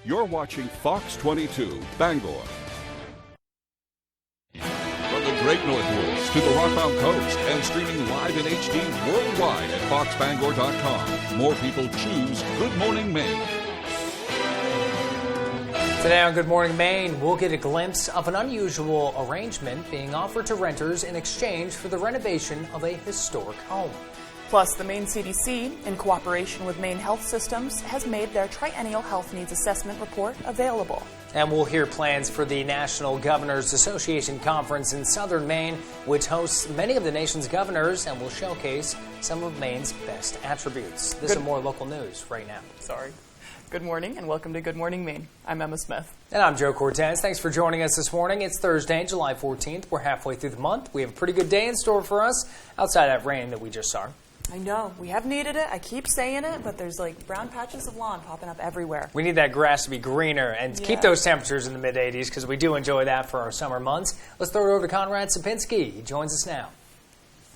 You're watching Fox 22, Bangor. From the Great Northwoods to the Rockbound Coast and streaming live in HD worldwide at foxbangor.com. More people choose Good Morning Maine. Today on Good Morning Maine, we'll get a glimpse of an unusual arrangement being offered to renters in exchange for the renovation of a historic home. Plus, the Maine CDC, in cooperation with Maine Health Systems, has made their triennial health needs assessment report available. And we'll hear plans for the National Governors Association Conference in southern Maine, which hosts many of the nation's governors and will showcase some of Maine's best attributes. This and more local news right now. Good morning and welcome to Good Morning Maine. I'm Emma Smith. And I'm Joe Cortez. Thanks for joining us this morning. It's Thursday, July 14th. We're halfway through the month. We have a pretty good day in store for us outside that rain that we just saw. I know. We have needed it. I keep saying it, but there's like brown patches of lawn popping up everywhere. We need that grass to be greener and keep those temperatures in the mid-80s because we do enjoy that for our summer months. Let's throw it over to Conrad Sapinski. He joins us now.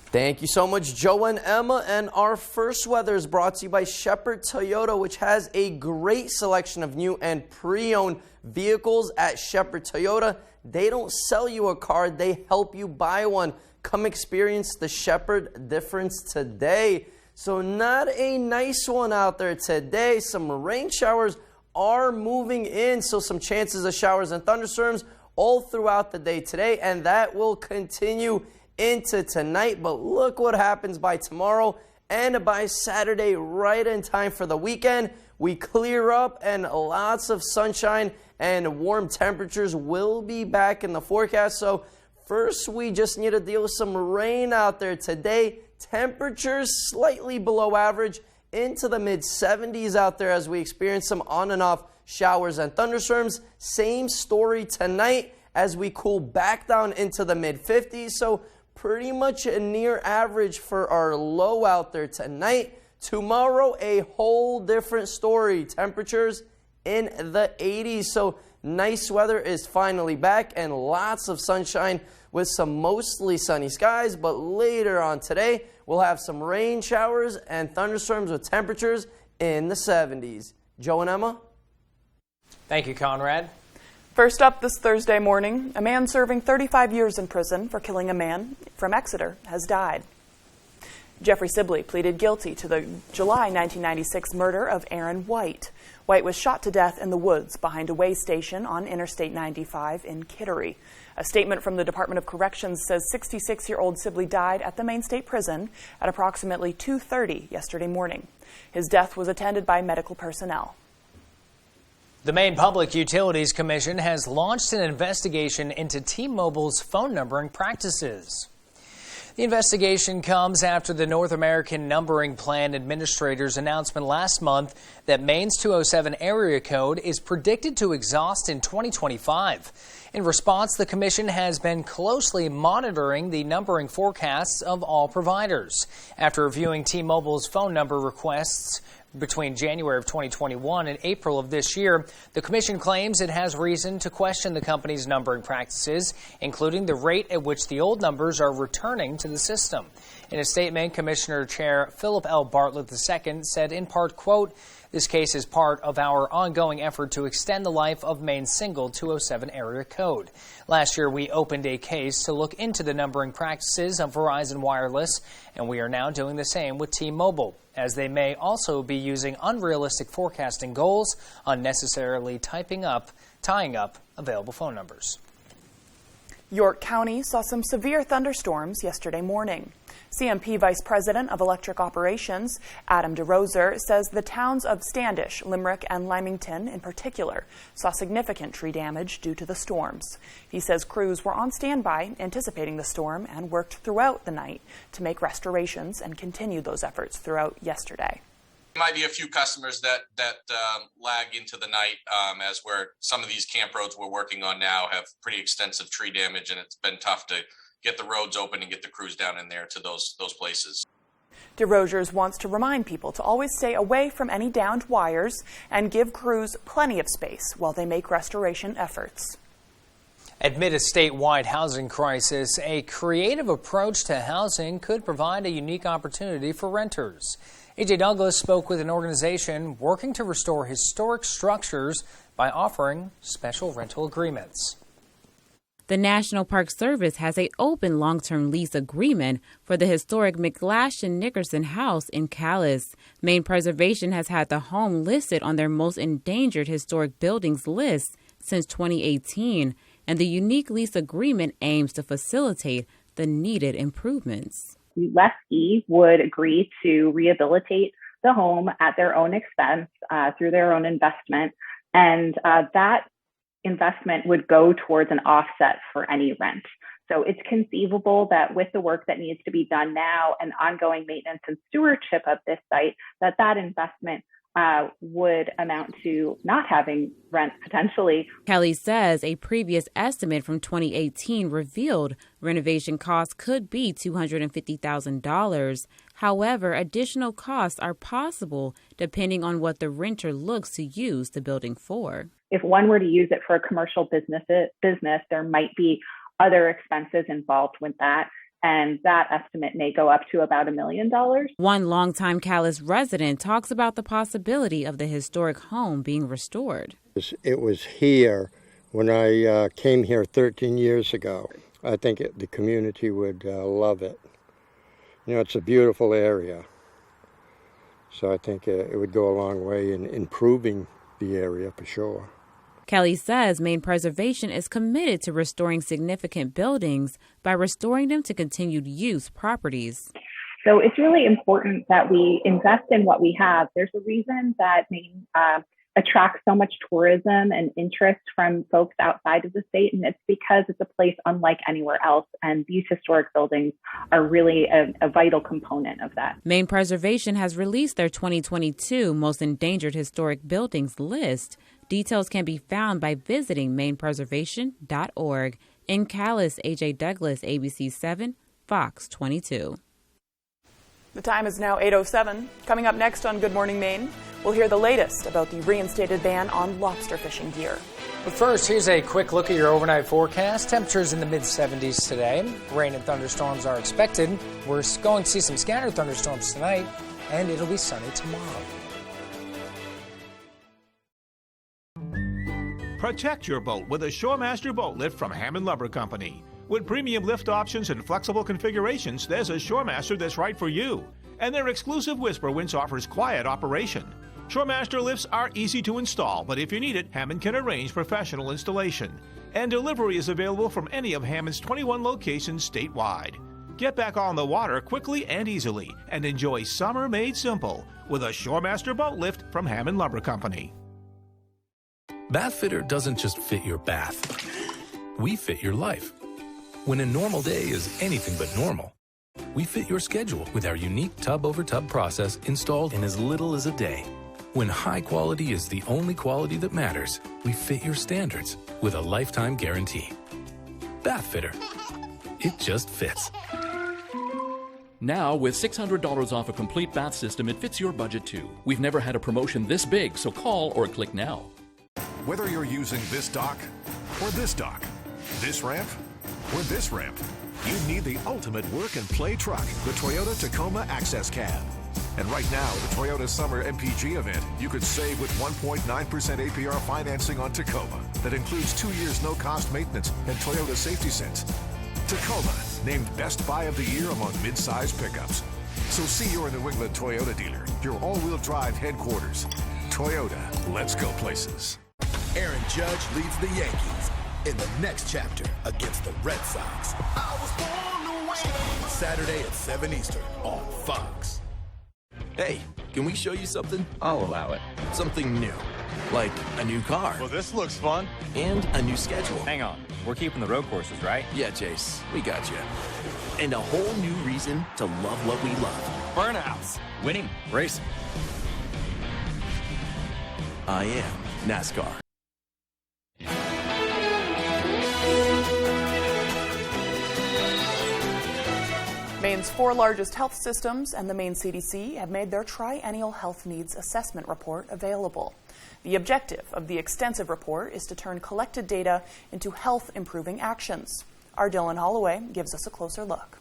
Thank you so much, Joe and Emma. And our first weather is brought to you by Shepherd Toyota, which has a great selection of new and pre-owned vehicles at Shepherd Toyota. They don't sell you a car, they help you buy one. Come experience the Shepherd difference today. So not a nice one out there today. Some rain showers are moving in, so some chances of showers and thunderstorms all throughout the day today, and that will continue into tonight. But look what happens by tomorrow and by Saturday, right in time for the weekend. We clear up and lots of sunshine and warm temperatures will be back in the forecast. So first, we just need to deal with some rain out there today. Temperatures slightly below average into the mid-70s out there as we experience some on and off showers and thunderstorms. Same story tonight as we cool back down into the mid-50s. So pretty much a near average for our low out there tonight. Tomorrow, a whole different story. Temperatures in the 80s. So nice weather is finally back and lots of sunshine with some mostly sunny skies. But later on today, we'll have some rain showers and thunderstorms with temperatures in the 70s. Joe and Emma? Thank you, Conrad. First up this Thursday morning, a man serving 35 years in prison for killing a man from Exeter has died. Jeffrey Sibley pleaded guilty to the July 1996 murder of Aaron White. White was shot to death in the woods behind a way station on Interstate 95 in Kittery. A statement from the Department of Corrections says 66-year-old Sibley died at the Maine State Prison at approximately 2:30 yesterday morning. His death was attended by medical personnel. The Maine Public Utilities Commission has launched an investigation into T-Mobile's phone numbering practices. The investigation comes after the North American Numbering Plan Administrator's announcement last month that Maine's 207 area code is predicted to exhaust in 2025. In response, the Commission has been closely monitoring the numbering forecasts of all providers. After reviewing T-Mobile's phone number requests between January of 2021 and April of this year, the Commission claims it has reason to question the company's numbering practices, including the rate at which the old numbers are returning to the system. In a statement, Commissioner Chair Philip L. Bartlett II said in part, quote, "This case is part of our ongoing effort to extend the life of Maine's single 207 area code. Last year, we opened a case to look into the numbering practices of Verizon Wireless, and we are now doing the same with T-Mobile, as they may also be using unrealistic forecasting goals, unnecessarily tying up available phone numbers." York County saw some severe thunderstorms yesterday morning. CMP Vice President of Electric Operations, Adam DeRoser, says the towns of Standish, Limerick, and Lymington in particular saw significant tree damage due to the storms. He says crews were on standby anticipating the storm and worked throughout the night to make restorations and continued those efforts throughout yesterday. There might be a few customers that lag into the night as where some of these camp roads we're working on now have pretty extensive tree damage, and it's been tough to get the roads open and get the crews down in there to those places. DeRogers wants to remind people to always stay away from any downed wires and give crews plenty of space while they make restoration efforts. Amid a statewide housing crisis, a creative approach to housing could provide a unique opportunity for renters. AJ Douglas spoke with an organization working to restore historic structures by offering special rental agreements. The National Park Service has an open long-term lease agreement for the historic McGlash and Nickerson House in Calais. Maine Preservation has had the home listed on their most endangered historic buildings list since 2018, and the unique lease agreement aims to facilitate the needed improvements. The lessee would agree to rehabilitate the home at their own expense through their own investment, and that investment would go towards an offset for any rent. So it's conceivable that with the work that needs to be done now and ongoing maintenance and stewardship of this site, that investment would amount to not having rent potentially. Kelly says a previous estimate from 2018 revealed renovation costs could be $250,000. However, additional costs are possible depending on what the renter looks to use the building for. If one were to use it for a commercial business, there might be other expenses involved with that. And that estimate may go up to about $1 million. One longtime Calais resident talks about the possibility of the historic home being restored. It was here when I came here 13 years ago. I think the community would love it. You know, it's a beautiful area. So I think it would go a long way in improving the area for sure. Kelly says Maine Preservation is committed to restoring significant buildings by restoring them to continued use properties. So it's really important that we invest in what we have. There's a reason that Maine attracts so much tourism and interest from folks outside of the state, and it's because it's a place unlike anywhere else, and these historic buildings are really a vital component of that. Maine Preservation has released their 2022 Most Endangered Historic Buildings list. Details can be found by visiting mainepreservation.org. In Calais, AJ Douglas, ABC 7, Fox 22. The time is now 8:07. Coming up next on Good Morning Maine, we'll hear the latest about the reinstated ban on lobster fishing gear. But first, here's a quick look at your overnight forecast. Temperatures in the mid-70s today. Rain and thunderstorms are expected. We're going to see some scattered thunderstorms tonight, and it'll be sunny tomorrow. Protect your boat with a Shoremaster boat lift from Hammond Lumber Company. With premium lift options and flexible configurations, there's a Shoremaster that's right for you. And their exclusive Whisper winch offers quiet operation. Shoremaster lifts are easy to install, but if you need it, Hammond can arrange professional installation. And delivery is available from any of Hammond's 21 locations statewide. Get back on the water quickly and easily and enjoy summer made simple with a Shoremaster boat lift from Hammond Lumber Company. Bath Fitter doesn't just fit your bath. We fit your life. When a normal day is anything but normal, we fit your schedule with our unique tub-over-tub process installed in as little as a day. When high quality is the only quality that matters, we fit your standards with a lifetime guarantee. Bath Fitter. It just fits. Now, with $600 off a complete bath system, it fits your budget too. We've never had a promotion this big, so call or click now. Whether you're using this dock or this dock, this ramp or this ramp, you need the ultimate work and play truck, the Toyota Tacoma Access Cab. And right now, the Toyota Summer MPG event, you could save with 1.9% APR financing on Tacoma. That includes 2 years no-cost maintenance and Toyota Safety Sense. Tacoma, named Best Buy of the Year among mid-size pickups. So see your New England Toyota dealer, your all-wheel drive headquarters. Toyota, let's go places. Aaron Judge leads the Yankees in the next chapter against the Red Sox. I was born to win. Saturday at 7 Eastern on Fox. Hey, can we show you something? I'll allow it. Something new. Like a new car. Well, this looks fun. And a new schedule. Hang on. We're keeping the road courses, right? Yeah, Jace. We got you. And a whole new reason to love what we love. Burnouts. Winning. Racing. I am NASCAR. Maine's 4 largest health systems and the Maine CDC have made their triennial health needs assessment report available. The objective of the extensive report is to turn collected data into health-improving actions. Our Dylan Holloway gives us a closer look.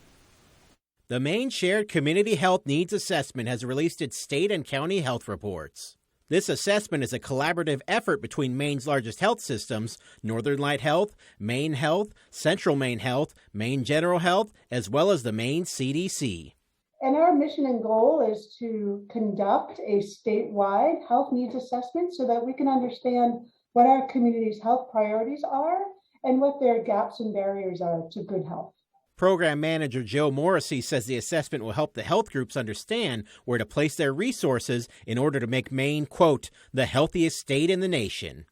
The Maine Shared Community Health Needs Assessment has released its state and county health reports. This assessment is a collaborative effort between Maine's largest health systems, Northern Light Health, Maine Health, Central Maine Health, Maine General Health, as well as the Maine CDC. And our mission and goal is to conduct a statewide health needs assessment so that we can understand what our community's health priorities are and what their gaps and barriers are to good health. Program Manager Joe Morrissey says the assessment will help the health groups understand where to place their resources in order to make Maine, quote, the healthiest state in the nation.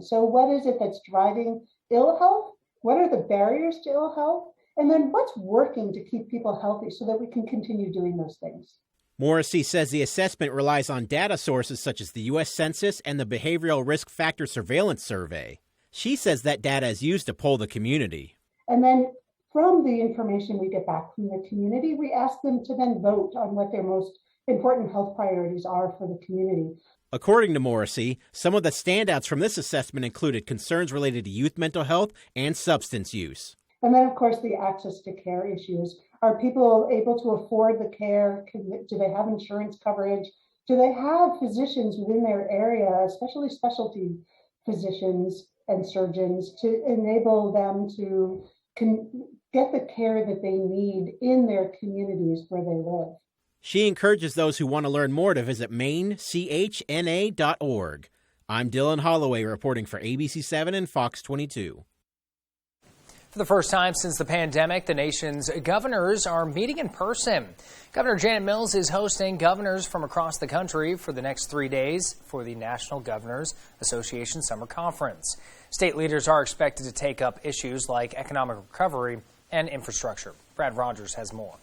So what is it that's driving ill health? What are the barriers to ill health? And then what's working to keep people healthy so that we can continue doing those things? Morrissey says the assessment relies on data sources such as the U.S. Census and the Behavioral Risk Factor Surveillance Survey. She says that data is used to poll the community. And then from the information we get back from the community, we ask them to then vote on what their most important health priorities are for the community. According to Morrissey, some of the standouts from this assessment included concerns related to youth mental health and substance use. And then, of course, the access to care issues. Are people able to afford the care? Do they have insurance coverage? Do they have physicians within their area, especially specialty physicians and surgeons, to enable them to get the care that they need in their communities where they live? She encourages those who want to learn more to visit mainechna.org. I'm Dylan Holloway reporting for ABC7 and Fox 22. For the first time since the pandemic, the nation's governors are meeting in person. Governor Janet Mills is hosting governors from across the country for the next 3 days for the National Governors Association Summer Conference. State leaders are expected to take up issues like economic recovery and infrastructure. Brad Rogers has more.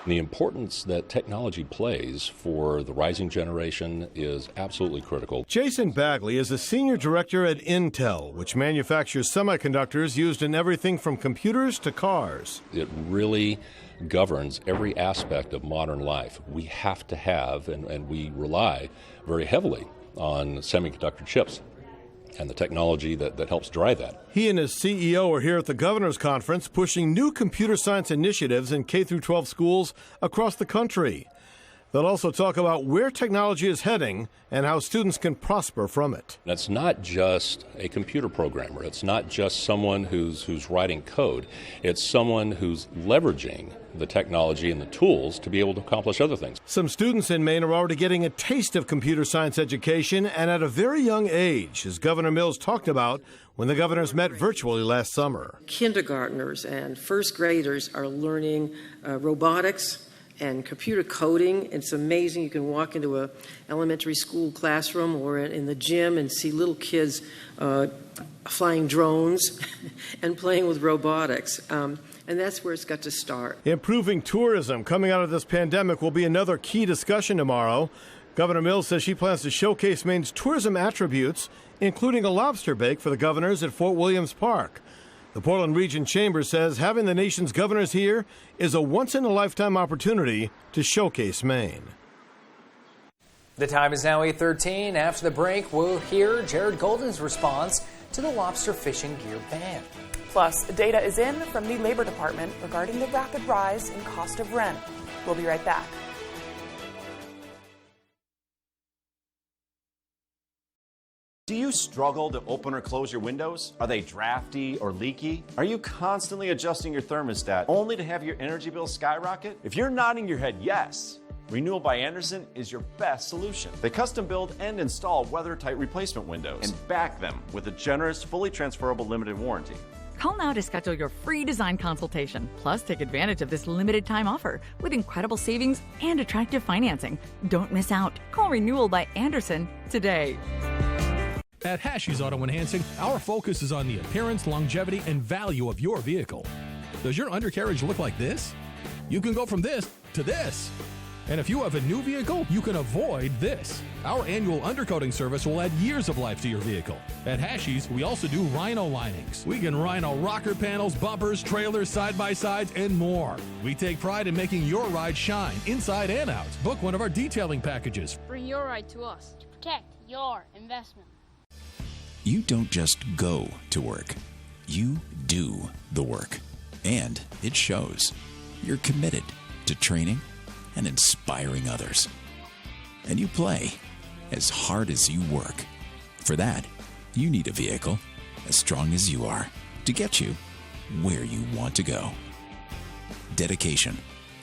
The importance that technology plays for the rising generation is absolutely critical. Jason Bagley is a senior director at Intel, which manufactures semiconductors used in everything from computers to cars. It really governs every aspect of modern life. We have to have, and we rely very heavily on semiconductor chips and the technology that helps drive that. He and his CEO are here at the Governor's Conference pushing new computer science initiatives in K-12 schools across the country. They'll also talk about where technology is heading and how students can prosper from it. It's not just a computer programmer. It's not just someone who's writing code. It's someone who's leveraging the technology and the tools to be able to accomplish other things. Some students in Maine are already getting a taste of computer science education, and at a very young age, as Governor Mills talked about when the governors met virtually last summer. Kindergartners and first graders are learning robotics and computer coding. It's amazing. You can walk into an elementary school classroom or in the gym and see little kids flying drones and playing with robotics. And that's where it's got to start. Improving tourism coming out of this pandemic will be another key discussion tomorrow. Governor Mills says she plans to showcase Maine's tourism attributes, including a lobster bake for the governors at Fort Williams Park. The Portland Region Chamber says having the nation's governors here is a once-in-a-lifetime opportunity to showcase Maine. The time is now 8:13. After the break, we'll hear Jared Golden's response to the lobster fishing gear ban. Plus, data is in from the Labor Department regarding the rapid rise in cost of rent. We'll be right back. Do you struggle to open or close your windows? Are they drafty or leaky? Are you constantly adjusting your thermostat only to have your energy bill skyrocket? If you're nodding your head yes, Renewal by Andersen is your best solution. They custom build and install weather-tight replacement windows and back them with a generous, fully transferable limited warranty. Call now to schedule your free design consultation. Plus, take advantage of this limited time offer with incredible savings and attractive financing. Don't miss out. Call Renewal by Andersen today. At Hashi's Auto Enhancing, our focus is on the appearance, longevity, and value of your vehicle. Does your undercarriage look like this? You can go from this to this. And if you have a new vehicle, you can avoid this. Our annual undercoating service will add years of life to your vehicle. At Hashi's, we also do rhino linings. We can rhino rocker panels, bumpers, trailers, side-by-sides, and more. We take pride in making your ride shine inside and out. Book one of our detailing packages. Bring your ride to us to protect your investment. You don't just go to work. You do the work. And it shows. you're committed to training and inspiring others. And you play as hard as you work. For that, you need a vehicle as strong as you are to get you where you want to go. Dedication.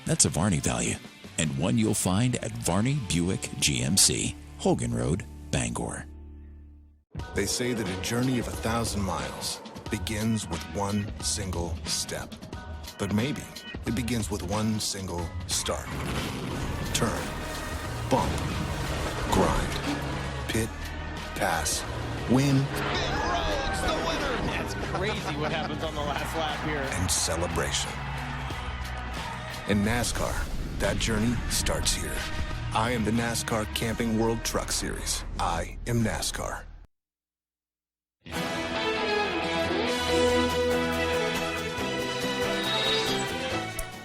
That's a Varney value, and one you'll find at Varney Buick GMC, Hogan Road, Bangor. They say that a journey of 1,000 miles begins with one single step. But maybe it begins with one single start. Turn, bump, grind, pit, pass, win, That's crazy what happens on the last lap here. and celebration. In NASCAR, that journey starts here. I am the NASCAR Camping World Truck Series. I am NASCAR.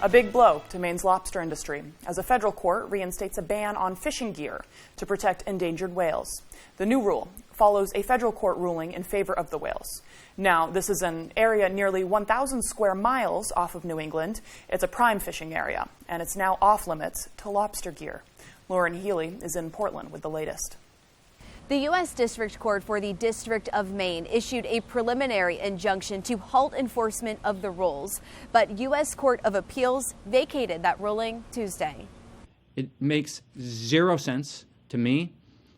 A big blow to Maine's lobster industry as a federal court reinstates a ban on fishing gear to protect endangered whales. The new rule follows a federal court ruling in favor of the whales. Now, this is an area nearly 1,000 square miles off of New England. It's a prime fishing area, and it's now off limits to lobster gear. Lauren Healy is in Portland with the latest. The U.S. District Court for the District of Maine issued a preliminary injunction to halt enforcement of the rules, but U.S. Court of Appeals vacated that ruling Tuesday. It makes zero sense to me,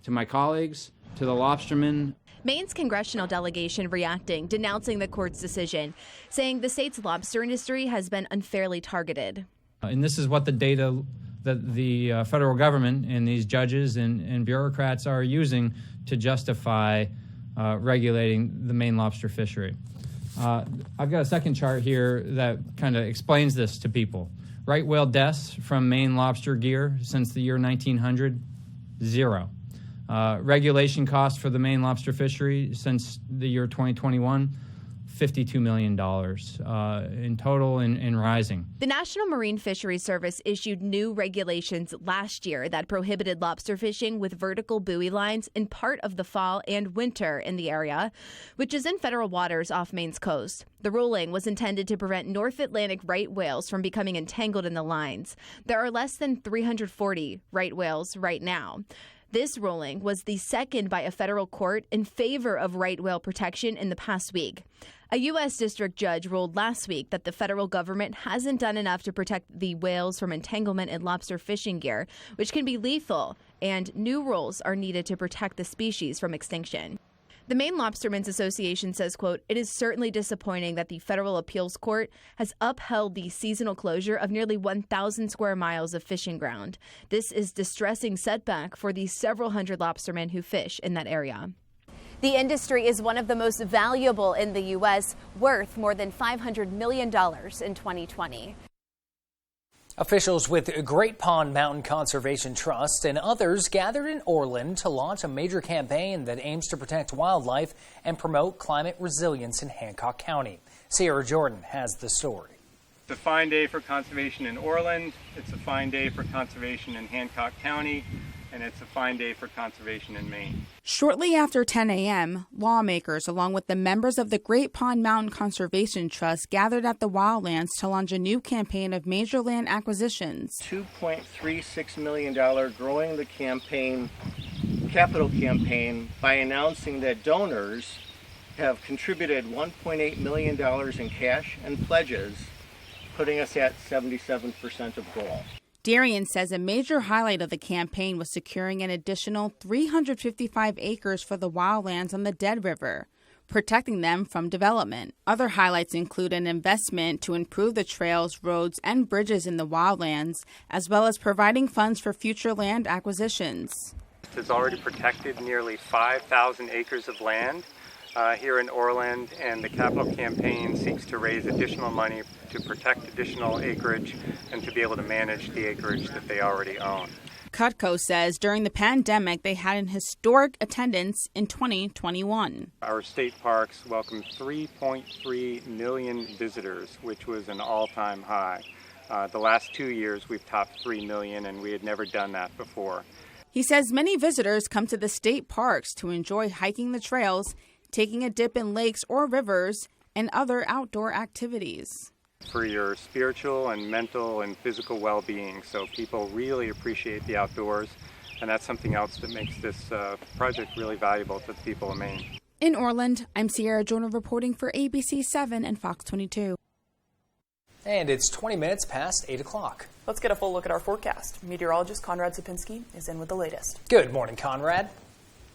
to my colleagues, to the lobstermen. Maine's congressional delegation reacting, denouncing the court's decision, saying the state's lobster industry has been unfairly targeted. And this is what the data that the federal government and these judges and bureaucrats are using to justify regulating the Maine lobster fishery. I've got a second chart here that kind of explains this to people. Right whale deaths from Maine lobster gear since the year 1900, 0. Regulation costs for the Maine lobster fishery since the year 2021, $52 million in total and rising. The National Marine Fisheries Service issued new regulations last year that prohibited lobster fishing with vertical buoy lines in part of the fall and winter in the area, which is in federal waters off Maine's coast. The ruling was intended to prevent North Atlantic right whales from becoming entangled in the lines. There are less than 340 right whales right now. This ruling was the second by a federal court in favor of right whale protection in the past week. A U.S. district judge ruled last week that the federal government hasn't done enough to protect the whales from entanglement in lobster fishing gear, which can be lethal, and new rules are needed to protect the species from extinction. The Maine Lobstermen's Association says, quote, "It is certainly disappointing that the federal appeals court has upheld the seasonal closure of nearly 1,000 square miles of fishing ground. This is distressing setback for the several hundred lobstermen who fish in that area." The industry is one of the most valuable in the U.S., worth more than $500 million in 2020. Officials with Great Pond Mountain Conservation Trust and others gathered in Orland to launch a major campaign that aims to protect wildlife and promote climate resilience in Hancock County. Sierra Jordan has the story. It's a fine day for conservation in Orland, it's a fine day for conservation in Hancock County, and it's a fine day for conservation in Maine. Shortly after 10 a.m., lawmakers, along with the members of the Great Pond Mountain Conservation Trust, gathered at the Wildlands to launch a new campaign of major land acquisitions. $2.36 million growing the campaign, capital campaign, by announcing that donors have contributed $1.8 million in cash and pledges, putting us at 77% of goal. Darian says a major highlight of the campaign was securing an additional 355 acres for the wildlands on the Dead River, protecting them from development. Other highlights include an investment to improve the trails, roads, and bridges in the wildlands, as well as providing funds for future land acquisitions. Has already protected nearly 5,000 acres of land here in Orland, and the capital campaign seeks to raise additional money to protect additional acreage and to be able to manage the acreage that they already own. Cutco says during the pandemic they had an historic attendance in 2021. Our state parks welcomed 3.3 million visitors, which was an all-time high. The last 2 years we've topped 3 million, and we had never done that before. He says many visitors come to the state parks to enjoy hiking the trails, taking a dip in lakes or rivers, and other outdoor activities. for your spiritual and mental and physical well-being. So people really appreciate the outdoors, and that's something else that makes this project really valuable to the people of Maine. In Orland, I'm Sierra Jonah reporting for ABC 7 and Fox 22. And it's 20 minutes past 8 o'clock. Let's get a full look at our forecast. Meteorologist Conrad Sapinski is in with the latest. Good morning, Conrad.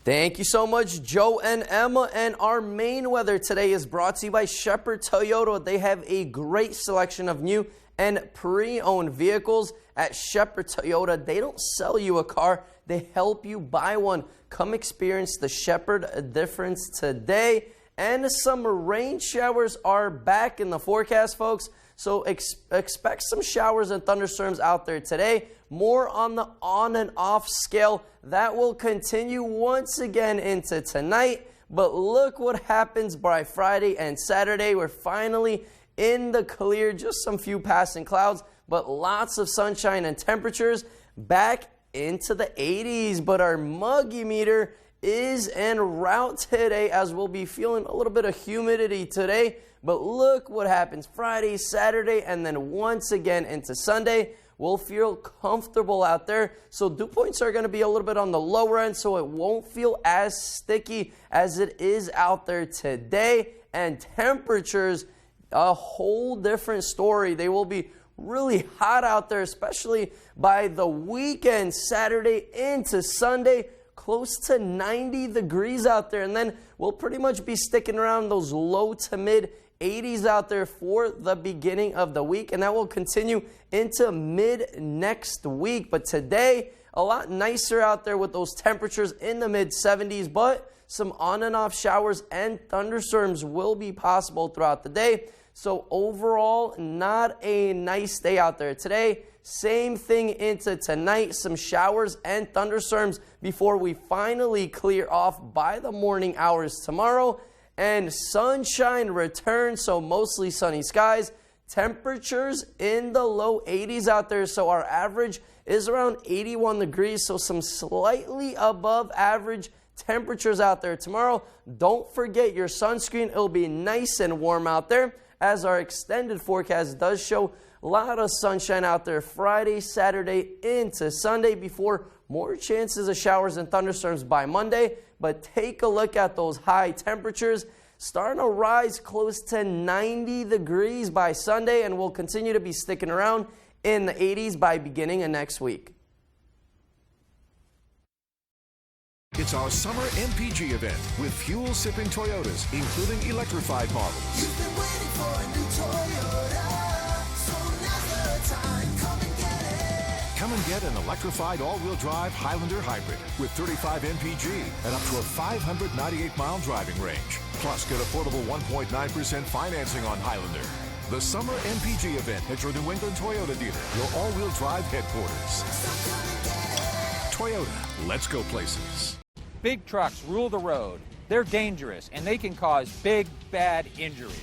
Thank you so much, Joe and Emma. And our Maine weather today is brought to you by Shepherd Toyota. They have a great selection of new and pre-owned vehicles at Shepherd Toyota. They don't sell you a car, they help you buy one. Come experience the Shepherd difference today. And some rain showers are back in the forecast, folks. So expect some showers and thunderstorms out there today. More on the on and off scale. That will continue once again into tonight. But look what happens by Friday and Saturday. We're finally in the clear. Just some few passing clouds, but lots of sunshine and temperatures back into the 80s. But our muggy meter is en route today, as we'll be feeling a little bit of humidity today. But look what happens Friday, Saturday, and then once again into Sunday. We'll feel comfortable out there. So dew points are going to be a little bit on the lower end, so it won't feel as sticky as it is out there today. And temperatures, a whole different story. They will be really hot out there, especially by the weekend, Saturday into Sunday. Close to 90 degrees out there, and then we'll pretty much be sticking around those low to mid 80s out there for the beginning of the week, and that will continue into mid next week. But today, a lot nicer out there with those temperatures in the mid 70s, but some on and off showers and thunderstorms will be possible throughout the day. So overall, not a nice day out there today. Same thing into tonight, some showers and thunderstorms before we finally clear off by the morning hours tomorrow. And sunshine returns, so mostly sunny skies. Temperatures in the low 80s out there, so our average is around 81 degrees, so some slightly above average temperatures out there tomorrow. Don't forget your sunscreen. It'll be nice and warm out there, as our extended forecast does show a lot of sunshine out there Friday, Saturday into Sunday before more chances of showers and thunderstorms by Monday. But take a look at those high temperatures starting to rise close to 90 degrees by Sunday, and will continue to be sticking around in the 80s by beginning of next week. It's our summer MPG event with fuel-sipping Toyotas, including electrified models. You've been waiting for a new Toyota, so now's the time. Come and get it. Come and get an electrified all-wheel drive Highlander hybrid with 35 MPG and up to a 598-mile driving range. Plus, get affordable 1.9% financing on Highlander. The summer MPG event at your New England Toyota dealer, your all-wheel drive headquarters. So come and get it. Toyota, let's go places. Big trucks rule the road. They're dangerous, and they can cause big, bad injuries.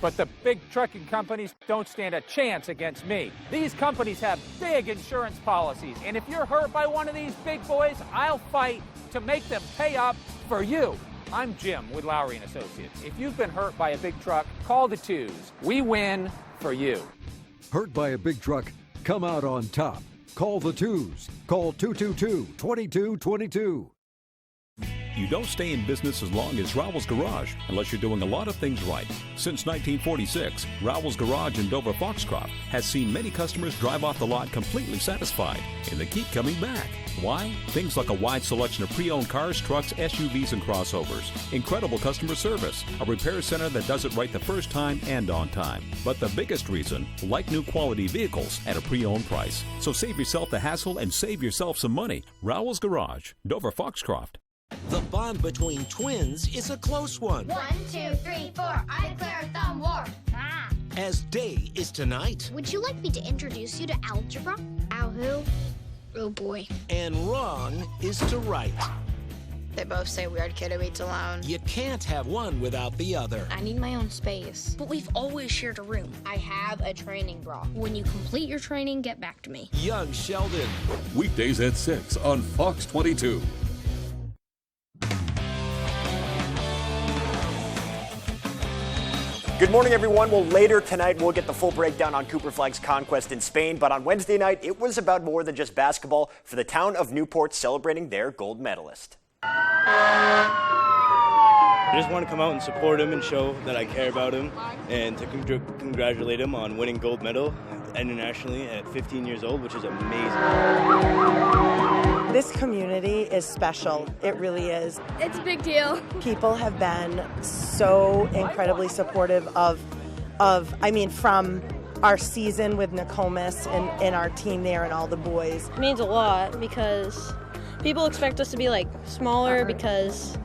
But the big trucking companies don't stand a chance against me. These companies have big insurance policies, and if you're hurt by one of these big boys, I'll fight to make them pay up for you. I'm Jim with Lowry & Associates. If you've been hurt by a big truck, call the twos. We win for you. Hurt by a big truck? Come out on top. Call the twos. Call 222-2222. You don't stay in business as long as Rowell's Garage unless you're doing a lot of things right. Since 1946, Rowell's Garage in Dover Foxcroft has seen many customers drive off the lot completely satisfied, and they keep coming back. Why? Things like a wide selection of pre-owned cars, trucks, SUVs, and crossovers. Incredible customer service. A repair center that does it right the first time and on time. But the biggest reason, like new quality vehicles at a pre-owned price. So save yourself the hassle and save yourself some money. Rowell's Garage, Dover Foxcroft. The bond between twins is a close one. 1, 2, 3, 4. I declare a thumb war. Ah. As day is tonight. Would you like me to introduce you to algebra? Ow, who? Oh boy. And wrong is to right. They both say weird kid who eats alone. You can't have one without the other. I need my own space. But we've always shared a room. I have a training bra. When you complete your training, get back to me. Young Sheldon. Weekdays at 6 on Fox 22. Good morning, everyone. Well, later tonight, we'll get the full breakdown on Cooper Flag's conquest in Spain. But on Wednesday night, it was about more than just basketball for the town of Newport celebrating their gold medalist. I just want to come out and support him and show that I care about him and to congratulate him on winning gold medal internationally at 15 years old, which is amazing. This community is special. It really is. It's a big deal. People have been so incredibly supportive of from our season with Nokomis and our team there and all the boys. It means a lot because people expect us to be like smaller because,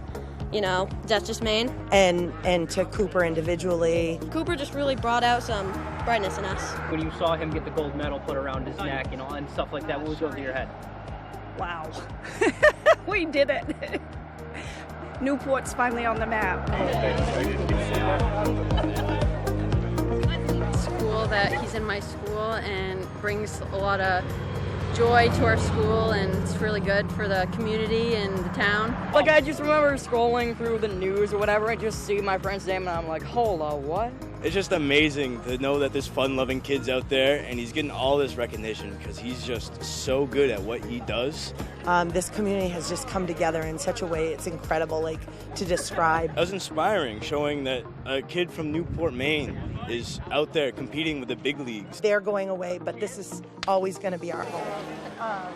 you know, that's just Maine. And to Cooper individually. Cooper just really brought out some brightness in us. When you saw him get the gold medal put around his neck, you know, and stuff like that, what was going through your head? Wow. We did it. Newport's finally on the map. School that he's in my school and brings a lot of joy to our school, and it's really good for the community and the town. Like, I just remember scrolling through the news or whatever and just see my friend's name and I'm like, hold on, what? It's just amazing to know that there's fun-loving kids out there, and he's getting all this recognition because he's just so good at what he does. This community has just come together in such a way, it's incredible, like, to describe. That was inspiring, showing that a kid from Newport, Maine is out there competing with the big leagues. They're going away, but this is always going to be our home.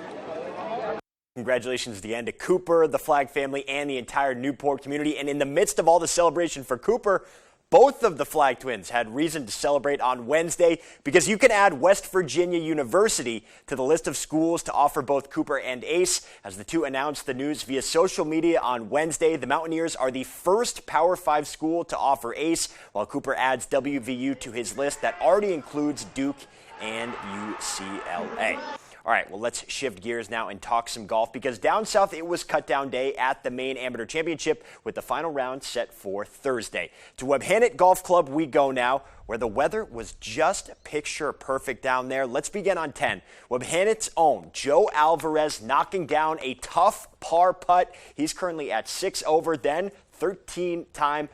Congratulations again to Cooper, the Flag family, and the entire Newport community. And in the midst of all the celebration for Cooper, both of the Flag twins had reason to celebrate on Wednesday because you can add West Virginia University to the list of schools to offer both Cooper and Ace. As the two announced the news via social media on Wednesday, the Mountaineers are the first Power 5 school to offer Ace, while Cooper adds WVU to his list that already includes Duke and UCLA. All right, well, let's shift gears now and talk some golf because down south it was cut-down day at the Maine Amateur Championship with the final round set for Thursday. To Webhannet Golf Club we go now, where the weather was just picture perfect down there. Let's begin on 10. Webhannet's own Joe Alvarez knocking down a tough par putt. He's currently at 6 over. Then 13-time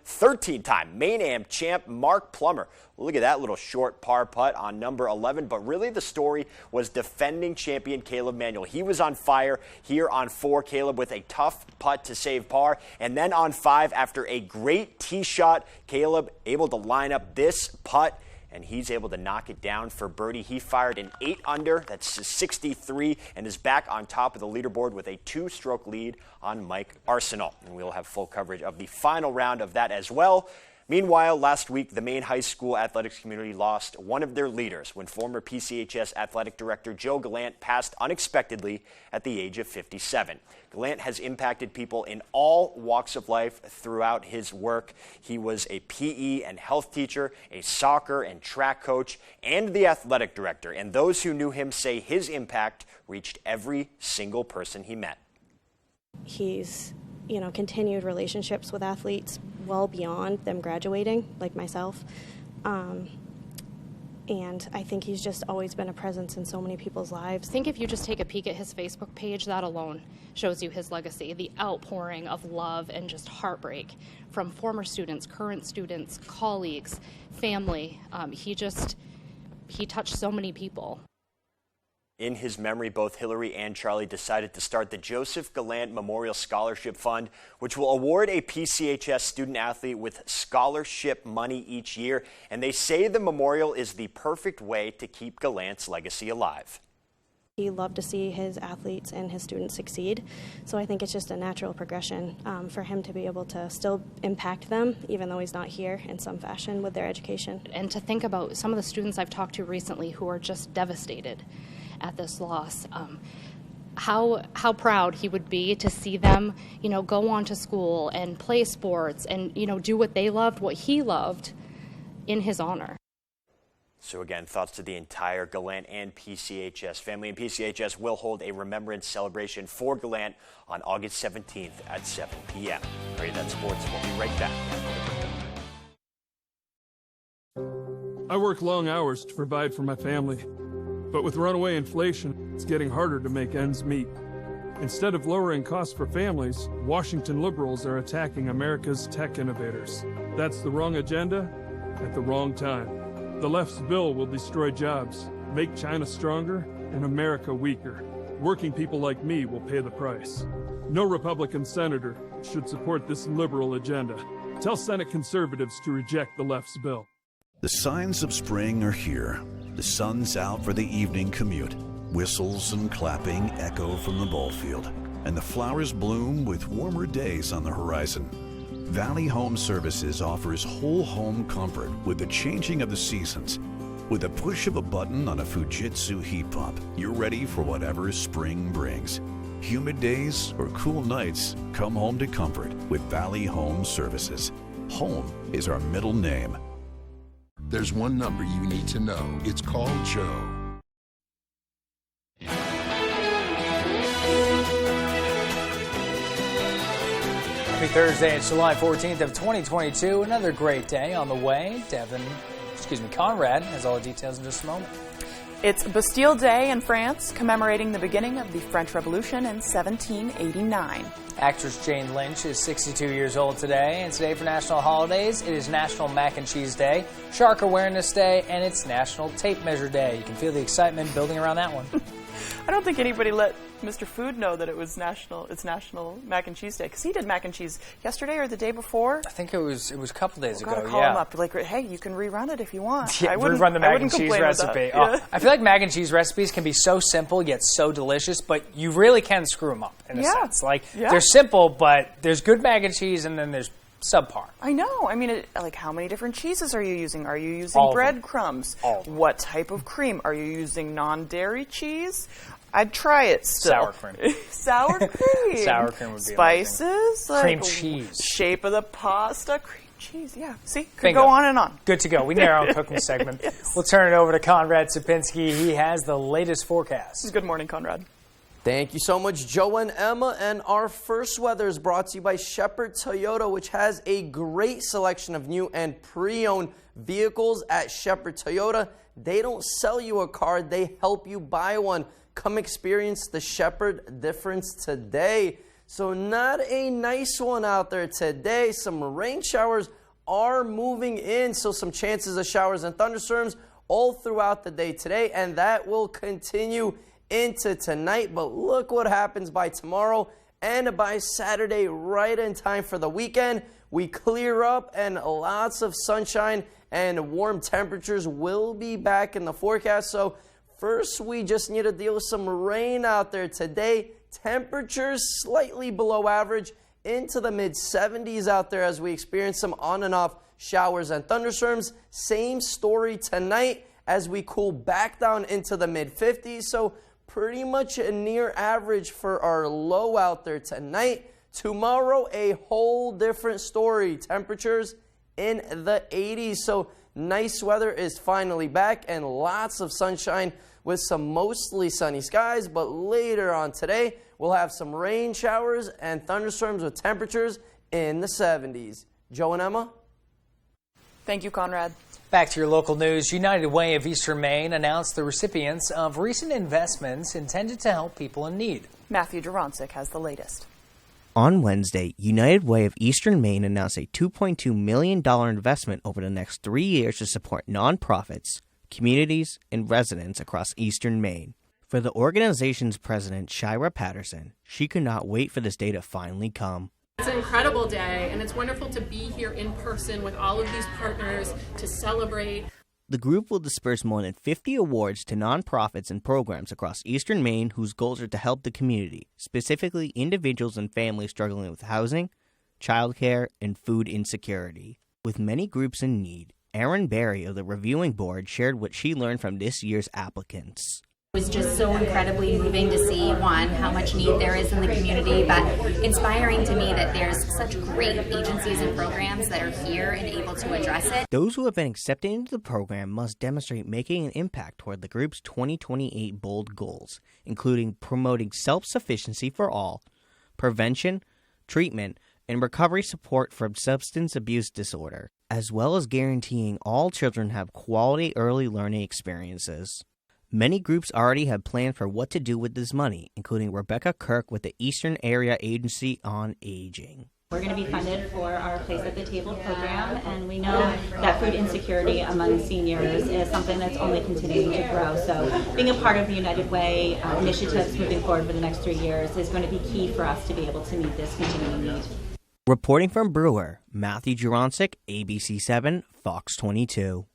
Maine Am champ Mark Plummer. Look at that little short par putt on number 11. But really the story was defending champion Caleb Manuel. He was on fire here on 4, Caleb with a tough putt to save par. And then on 5, after a great tee shot, Caleb able to line up this putt, and he's able to knock it down for birdie. He fired an 8 under, that's 63, and is back on top of the leaderboard with a 2-stroke lead on Mike Arsenal. And we'll have full coverage of the final round of that as well. Meanwhile, last week, the Maine high school athletics community lost one of their leaders when former PCHS athletic director Joe Gallant passed unexpectedly at the age of 57. Gallant has impacted people in all walks of life throughout his work. He was a PE and health teacher, a soccer and track coach, and the athletic director. And those who knew him say his impact reached every single person he met. He's, continued relationships with athletes well beyond them graduating, like myself. And I think he's just always been a presence in so many people's lives. I think if you just take a peek at his Facebook page, that alone shows you his legacy, the outpouring of love and just heartbreak from former students, current students, colleagues, family. He touched so many people. In his memory, both Hillary and Charlie decided to start the Joseph Gallant Memorial Scholarship Fund, which will award a PCHS student athlete with scholarship money each year. And they say the memorial is the perfect way to keep Gallant's legacy alive. He loved to see his athletes and his students succeed, so I think it's just a natural progression for him to be able to still impact them, even though he's not here, in some fashion with their education. And to think about some of the students I've talked to recently who are just devastated at this loss, how proud he would be to see them, go on to school and play sports and, do what they loved, what he loved in his honor. So again, thoughts to the entire Gallant and PCHS family. And PCHS will hold a remembrance celebration for Gallant on August 17th at 7 p.m. All right, that's sports. We'll be right back. I work long hours to provide for my family. But with runaway inflation, it's getting harder to make ends meet. Instead of lowering costs for families, Washington liberals are attacking America's tech innovators. That's the wrong agenda, at the wrong time. The left's bill will destroy jobs, make China stronger, and America weaker. Working people like me will pay the price. No Republican senator should support this liberal agenda. Tell Senate conservatives to reject the left's bill. The signs of spring are here. The sun's out for the evening commute. Whistles and clapping echo from the ball field. And the flowers bloom with warmer days on the horizon. Valley Home Services offers whole home comfort with the changing of the seasons. With a push of a button on a Fujitsu heat pump, you're ready for whatever spring brings. Humid days or cool nights, come home to comfort with Valley Home Services. Home is our middle name. There's one number you need to know. It's called Joe. Happy Thursday, it's July 14th of 2022. Another great day on the way. Conrad has all the details in just a moment. It's Bastille Day in France, commemorating the beginning of the French Revolution in 1789. Actress Jane Lynch is 62 years old today, and today for national holidays, it is National Mac and Cheese Day, Shark Awareness Day, and it's National Tape Measure Day. You can feel the excitement building around that one. I don't think anybody let Mr. Food know that it's National Mac and Cheese Day, because he did mac and cheese yesterday or the day before. I think it was a couple days ago. Gotta call him up, like, hey, you can rerun it if you want. Yeah, rerun the mac and cheese recipe. Yeah. I feel like mac and cheese recipes can be so simple yet so delicious, but you really can screw them up in a sense. Like they're simple, but there's good mac and cheese, and then there's subpar. I know. I mean, like, how many different cheeses are you using? Are you using breadcrumbs? What type of cream? Are you using non-dairy cheese? I'd try it still. Sour cream. Sour cream. Sour cream would be Spices. Like cream cheese. Shape of the pasta. Cream cheese. Yeah. See? Could Bingo. go on and on. Good to go. We need our own cooking segment. Yes. We'll turn it over to Conrad Sapinski. He has the latest forecast. Good morning, Conrad. Thank you so much, Joe and Emma. And our first weather is brought to you by Shepherd Toyota, which has a great selection of new and pre-owned vehicles at Shepherd Toyota. They don't sell you a car, they help you buy one. Come experience the Shepherd difference today. So not a nice one out there today. Some rain showers are moving in, so some chances of showers and thunderstorms all throughout the day today, and that will continue into tonight. But look what happens by tomorrow and by Saturday, right in time for the weekend. We clear up and lots of sunshine and warm temperatures will be back in the forecast. So first, we just need to deal with some rain out there today. Temperatures slightly below average into the mid-70s out there as we experience some on and off showers and thunderstorms. Same story tonight as we cool back down into the mid-50s. So pretty much a near average for our low out there tonight. Tomorrow, a whole different story. Temperatures in the 80s. So nice weather is finally back and lots of sunshine with some mostly sunny skies. But later on today, we'll have some rain showers and thunderstorms with temperatures in the 70s. Joe and Emma? Thank you, Conrad. Back to your local news. United Way of Eastern Maine announced the recipients of recent investments intended to help people in need. Matthew Duronsik has the latest. On Wednesday, United Way of Eastern Maine announced a $2.2 million investment over the next 3 years to support nonprofits, communities, and residents across Eastern Maine. For the organization's president, Shira Patterson, she could not wait for this day to finally come. It's an incredible day, and it's wonderful to be here in person with all of these partners to celebrate. The group will disperse more than 50 awards to nonprofits and programs across Eastern Maine whose goals are to help the community, specifically individuals and families struggling with housing, childcare, and food insecurity. With many groups in need, Erin Berry of the reviewing board shared what she learned from this year's applicants. It was just so incredibly moving to see, one, how much need there is in the community, but inspiring to me that there's such great agencies and programs that are here and able to address it. Those who have been accepted into the program must demonstrate making an impact toward the group's 2028 bold goals, including promoting self-sufficiency for all, prevention, treatment, and recovery support from substance abuse disorder, as well as guaranteeing all children have quality early learning experiences. Many groups already have planned for what to do with this money, including Rebecca Kirk with the Eastern Area Agency on Aging. We're going to be funded for our Place at the Table program, and we know that food insecurity among seniors is something that's only continuing to grow. So being a part of the United Way initiatives moving forward for the next 3 years is going to be key for us to be able to meet this continuing need. Reporting from Brewer, Matthew Jurancic, ABC7, Fox 22.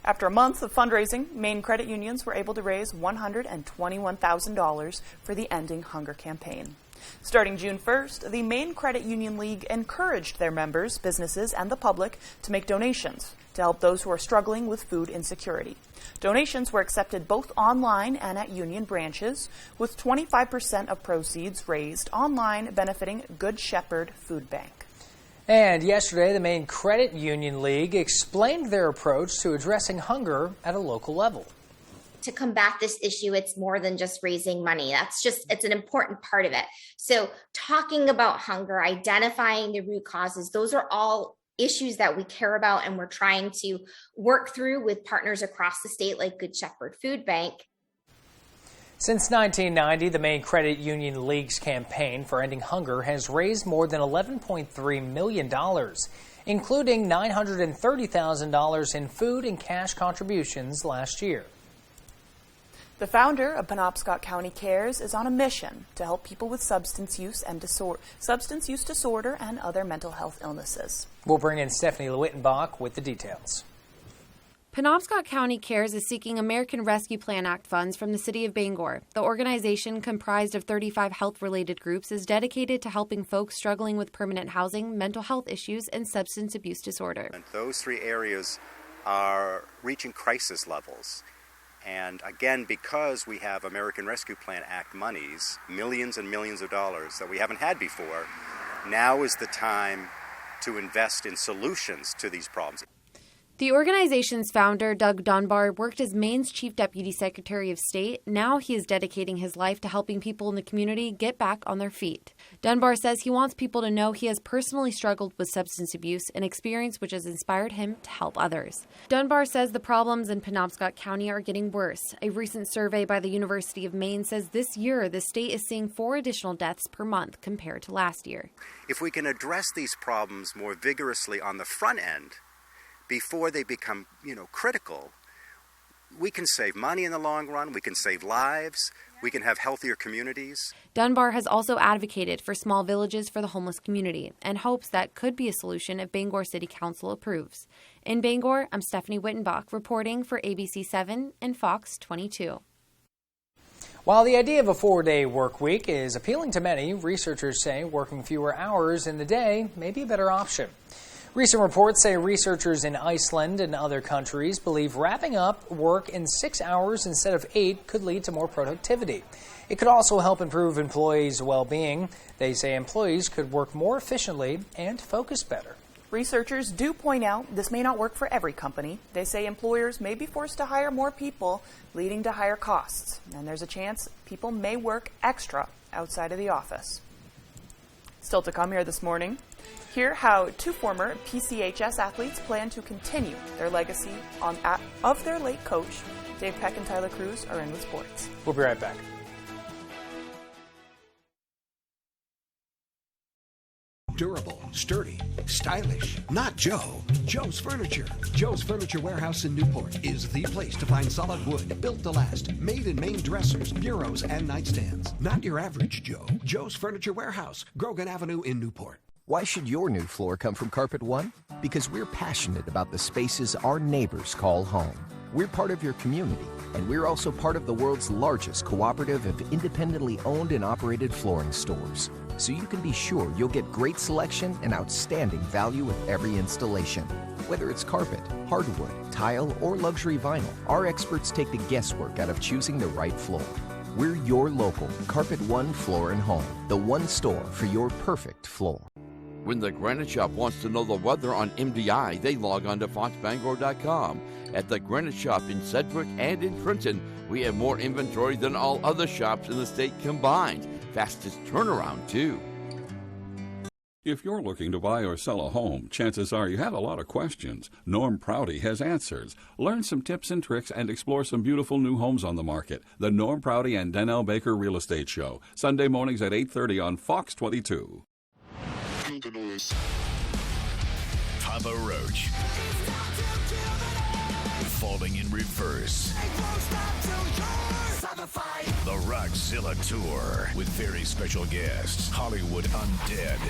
After a month of fundraising, Maine credit unions were able to raise $121,000 for the Ending Hunger campaign. Starting June 1st, the Maine Credit Union League encouraged their members, businesses, and the public to make donations to help those who are struggling with food insecurity. Donations were accepted both online and at union branches, with 25% of proceeds raised online benefiting Good Shepherd Food Bank. And yesterday, the Maine Credit Union League explained their approach to addressing hunger at a local level. To combat this issue, it's more than just raising money. It's an important part of it. So talking about hunger, identifying the root causes, those are all issues that we care about and we're trying to work through with partners across the state like Good Shepherd Food Bank. Since 1990, the Maine Credit Union League's campaign for ending hunger has raised more than $11.3 million, including $930,000 in food and cash contributions last year. The founder of Penobscot County Cares is on a mission to help people with substance use disorder and other mental health illnesses. We'll bring in Stephanie Lewittenbach with the details. Penobscot County Cares is seeking American Rescue Plan Act funds from the city of Bangor. The organization, comprised of 35 health-related groups, is dedicated to helping folks struggling with permanent housing, mental health issues, and substance abuse disorder. And those three areas are reaching crisis levels. And again, because we have American Rescue Plan Act monies, millions and millions of dollars that we haven't had before, now is the time to invest in solutions to these problems. The organization's founder, Doug Dunbar, worked as Maine's Chief Deputy Secretary of State. Now he is dedicating his life to helping people in the community get back on their feet. Dunbar says he wants people to know he has personally struggled with substance abuse, an experience which has inspired him to help others. Dunbar says the problems in Penobscot County are getting worse. A recent survey by the University of Maine says this year the state is seeing 4 additional deaths per month compared to last year. If we can address these problems more vigorously on the front end, before they become, critical, we can save money in the long run, we can save lives, we can have healthier communities. Dunbar has also advocated for small villages for the homeless community and hopes that could be a solution if Bangor City Council approves. In Bangor, I'm Stephanie Wittenbach reporting for ABC7 and Fox 22. While the idea of a 4-day work week is appealing to many, researchers say working fewer hours in the day may be a better option. Recent reports say researchers in Iceland and other countries believe wrapping up work in 6 hours instead of 8 could lead to more productivity. It could also help improve employees' well-being. They say employees could work more efficiently and focus better. Researchers do point out this may not work for every company. They say employers may be forced to hire more people, leading to higher costs. And there's a chance people may work extra outside of the office. Still to come here this morning, hear how 2 former PCHS athletes plan to continue their legacy of their late coach. Dave Peck and Tyler Cruz are in with sports. We'll be right back. Durable, sturdy, stylish. Not Joe. Joe's Furniture. Joe's Furniture Warehouse in Newport is the place to find solid wood, built to last, made in Maine dressers, bureaus, and nightstands. Not your average Joe. Joe's Furniture Warehouse, Grogan Avenue in Newport. Why should your new floor come from Carpet One? Because we're passionate about the spaces our neighbors call home. We're part of your community, and we're also part of the world's largest cooperative of independently owned and operated flooring stores. So you can be sure you'll get great selection and outstanding value with every installation. Whether it's carpet, hardwood, tile, or luxury vinyl, our experts take the guesswork out of choosing the right floor. We're your local Carpet One Floor and Home, the one store for your perfect floor. When the Granite Shop wants to know the weather on MDI, they log on to foxbangor.com. At the Granite Shop in Sedgwick and in Trenton, we have more inventory than all other shops in the state combined. Fastest turnaround, too. If you're looking to buy or sell a home, chances are you have a lot of questions. Norm Prouty has answers. Learn some tips and tricks and explore some beautiful new homes on the market. The Norm Prouty and Donnell Baker Real Estate Show, Sunday mornings at 8:30 on Fox 22. Papa Roach. Falling in reverse. The Rockzilla Tour with very special guests, Hollywood Undead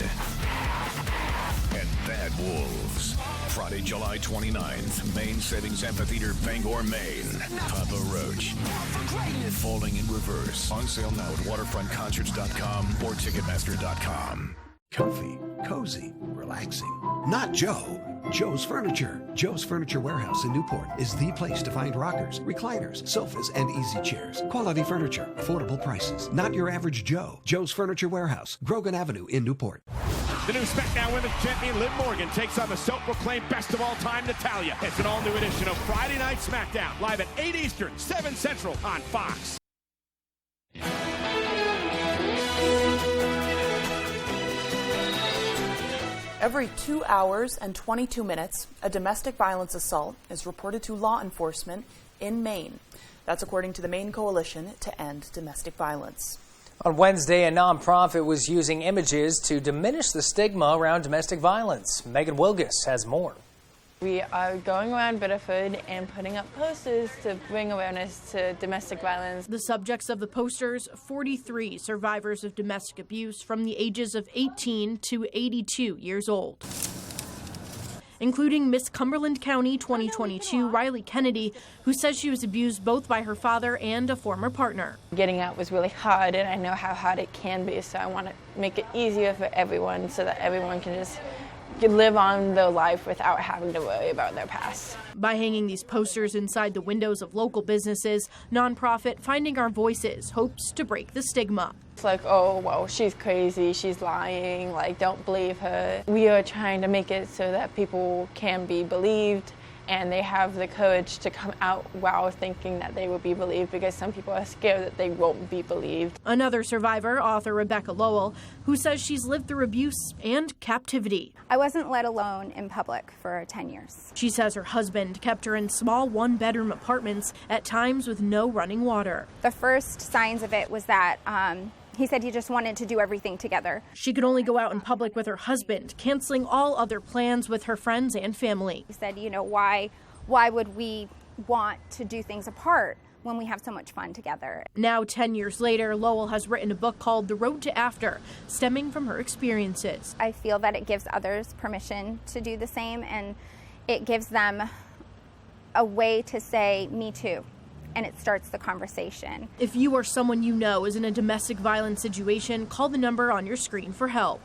and Bad Wolves. Friday, July 29th, Main Savings Amphitheater, Bangor, Maine. Papa Roach. Falling in reverse. On sale now at waterfrontconcerts.com or ticketmaster.com. Comfy, cozy, relaxing. Not Joe. Joe's Furniture. Joe's Furniture Warehouse in Newport is the place to find rockers, recliners, sofas, and easy chairs. Quality furniture, affordable prices. Not your average Joe. Joe's Furniture Warehouse, Grogan Avenue in Newport. The new SmackDown Women's Champion Liv Morgan takes on the self-proclaimed best of all time, Natalya. It's an all-new edition of Friday Night SmackDown, live at 8 Eastern, 7 Central on Fox. Every 2 hours and 22 minutes, a domestic violence assault is reported to law enforcement in Maine. That's according to the Maine Coalition to End Domestic Violence. On Wednesday, a nonprofit was using images to diminish the stigma around domestic violence. Megan Wilgus has more. We are going around Biddeford and putting up posters to bring awareness to domestic violence. The subjects of the posters, 43 survivors of domestic abuse from the ages of 18 to 82 years old, including Miss Cumberland County 2022 Riley Kennedy, who says she was abused both by her father and a former partner. Getting out was really hard, and I know how hard it can be, so I want to make it easier for everyone so that everyone can just live on their life without having to worry about their past. By hanging these posters inside the windows of local businesses, nonprofit Finding Our Voices hopes to break the stigma. It's like, oh, well, she's crazy, she's lying, like, don't believe her. We are trying to make it so that people can be believed and they have the courage to come out while thinking that they will be believed, because some people are scared that they won't be believed. Another survivor, author Rebecca Lowell, who says she's lived through abuse and captivity. I wasn't let alone in public for 10 years. She says her husband kept her in small one-bedroom apartments, at times with no running water. The first signs of it was that he said he just wanted to do everything together. She could only go out in public with her husband, canceling all other plans with her friends and family. He said, you know, why would we want to do things apart when we have so much fun together? Now, 10 years later, Lowell has written a book called The Road to After, stemming from her experiences. I feel that it gives others permission to do the same, and it gives them a way to say, me too. And it starts the conversation. If you or someone you know is in a domestic violence situation, call the number on your screen for help.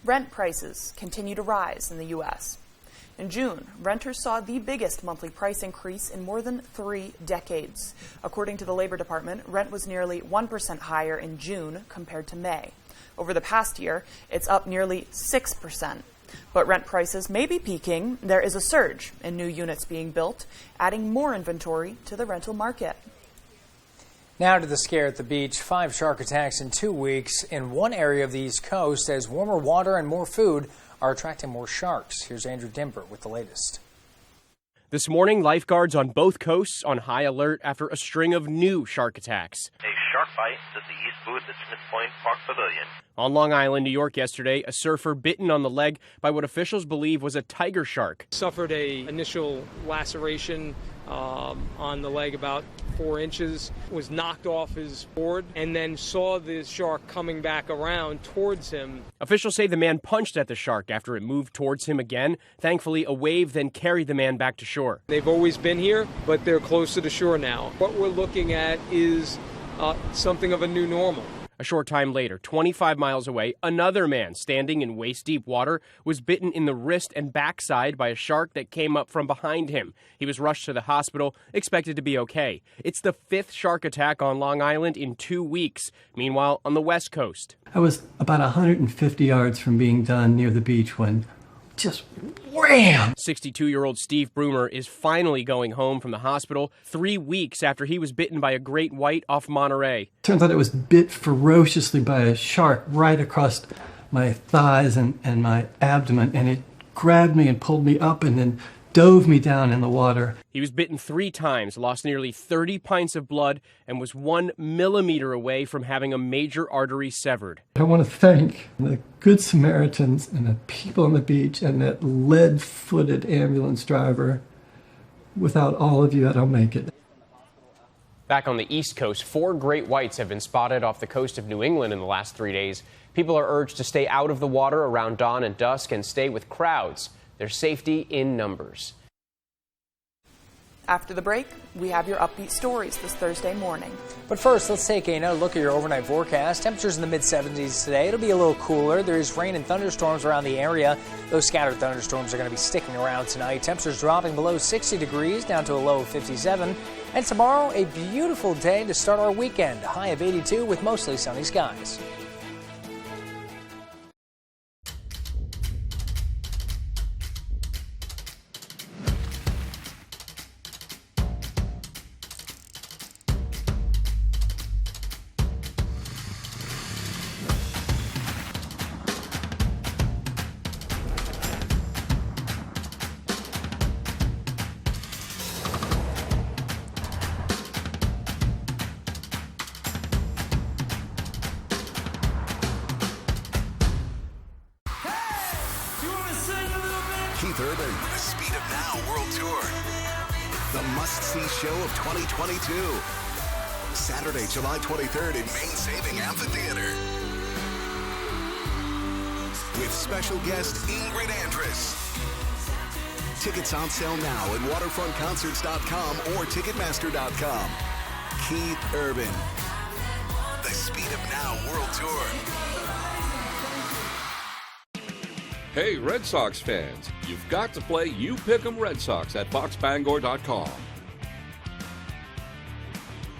Rent prices continue to rise in the U.S. In June, renters saw the biggest monthly price increase in more than 3 decades. According to the Labor Department, rent was nearly 1% higher in June compared to May. Over the past year, it's up nearly 6%. But rent prices may be peaking. There is a surge in new units being built, adding more inventory to the rental market. Now to the scare at the beach. 5 shark attacks in 2 weeks in one area of the East Coast as warmer water and more food are attracting more sharks. Here's Andrew Dimper with the latest. This morning, lifeguards on both coasts on high alert after a string of new shark attacks. A shark bite at the East booth at Smith Point Park Pavilion. On Long Island, New York yesterday, a surfer bitten on the leg by what officials believe was a tiger shark. Suffered a initial laceration on the leg about 4 inches, was knocked off his board, and then saw the shark coming back around towards him. Officials say the man punched at the shark after it moved towards him again. Thankfully, a wave then carried the man back to shore. They've always been here, but they're closer to shore now. What we're looking at is something of a new normal. A short time later, 25 miles away, another man standing in waist-deep water was bitten in the wrist and backside by a shark that came up from behind him. He was rushed to the hospital, expected to be okay. It's the 5th shark attack on Long Island in 2 weeks. Meanwhile, on the West Coast. I was about 150 yards from being done near the beach when just wham! 62-year-old Steve Broomer is finally going home from the hospital 3 weeks after he was bitten by a great white off Monterey. Turns out it was bit ferociously by a shark right across my thighs and my abdomen, and it grabbed me and pulled me up and then dove me down in the water. He was bitten 3 times, lost nearly 30 pints of blood, and was 1 millimeter away from having a major artery severed. I want to thank the Good Samaritans and the people on the beach and that lead-footed ambulance driver. Without all of you, I don't make it. Back on the East Coast, 4 great whites have been spotted off the coast of New England in the last 3 days. People are urged to stay out of the water around dawn and dusk and stay with crowds. There's safety in numbers. After the break, we have your upbeat stories this Thursday morning. But first, let's take another look at your overnight forecast. Temperatures in the mid-70s today. It'll be a little cooler. There's rain and thunderstorms around the area. Those scattered thunderstorms are going to be sticking around tonight. Temperatures dropping below 60 degrees down to a low of 57. And tomorrow, a beautiful day to start our weekend. A high of 82 with mostly sunny skies. Keith Urban, the Speed of Now World Tour. The must-see show of 2022. Saturday, July 23rd in Main Saving Amphitheater. With special guest Ingrid Andress. Tickets on sale now at waterfrontconcerts.com or ticketmaster.com. Keith Urban, the Speed of Now World Tour. Hey, Red Sox fans, you've got to play You Pick 'em Red Sox at foxbangor.com.